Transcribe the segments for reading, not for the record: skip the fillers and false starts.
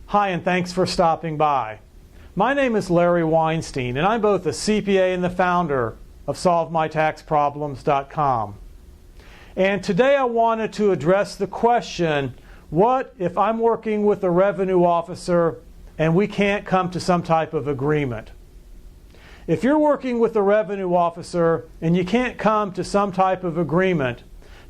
Hi, and thanks for stopping by. My name is Larry Weinstein, and I'm both a CPA and the founder of SolveMyTaxProblems.com. And today I wanted to address the question, what if I'm working with a revenue officer and we can't come to some type of agreement? If you're working with a revenue officer and you can't come to some type of agreement,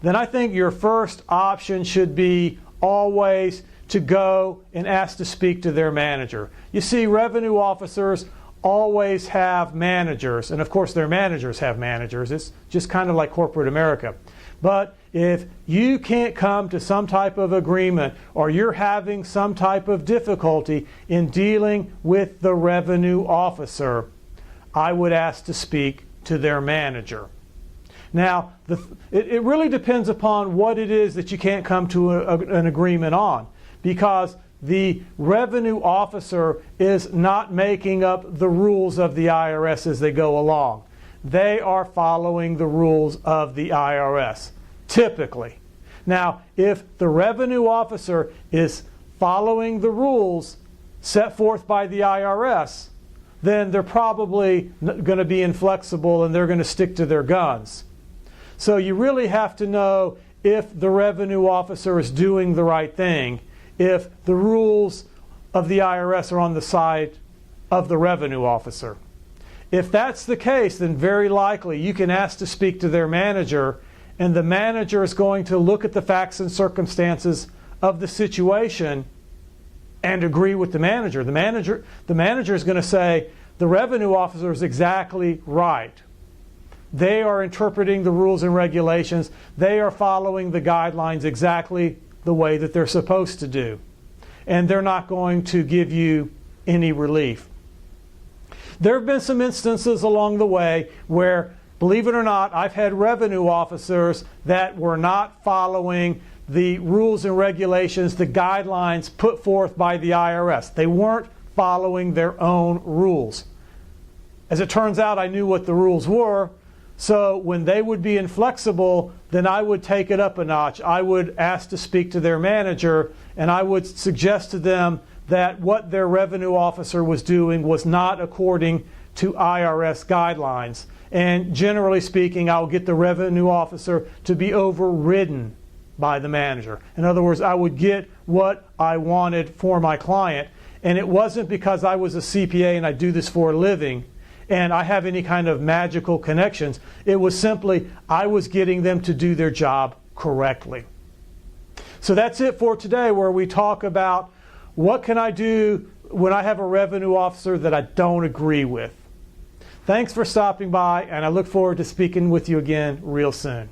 then I think your first option should be always to go and ask to speak to their manager. You see, revenue officers always have managers, and of course their managers have managers. It's just kind of like corporate America. But if you can't come to some type of agreement, or you're having some type of difficulty in dealing with the revenue officer, I would ask to speak to their manager. Now, it really depends upon what it is that you can't come to an agreement on, because the revenue officer is not making up the rules of the IRS as they go along. They are following the rules of the IRS, typically. Now, if the revenue officer is following the rules set forth by the IRS, then they're probably going to be inflexible and they're going to stick to their guns. So you really have to know if the revenue officer is doing the right thing, if the rules of the IRS are on the side of the revenue officer. If that's the case, then very likely you can ask to speak to their manager, and the manager is going to look at the facts and circumstances of the situation and agree with the manager. The manager is going to say, the revenue officer is exactly right. They are interpreting the rules and regulations. They are following the guidelines exactly the way that they're supposed to do. And they're not going to give you any relief. There have been some instances along the way where, believe it or not, I've had revenue officers that were not following the rules and regulations, the guidelines put forth by the IRS. They weren't following their own rules. As it turns out, I knew what the rules were. So when they would be inflexible, then I would take it up a notch. I would ask to speak to their manager, and I would suggest to them that what their revenue officer was doing was not according to IRS guidelines. And generally speaking, I'll get the revenue officer to be overridden by the manager. In other words, I would get what I wanted for my client. And it wasn't because I was a CPA and I do this for a living and I have any kind of magical connections. It was simply I was getting them to do their job correctly. So that's it for today, where we talk about what can I do when I have a revenue officer that I don't agree with. Thanks for stopping by, and I look forward to speaking with you again real soon.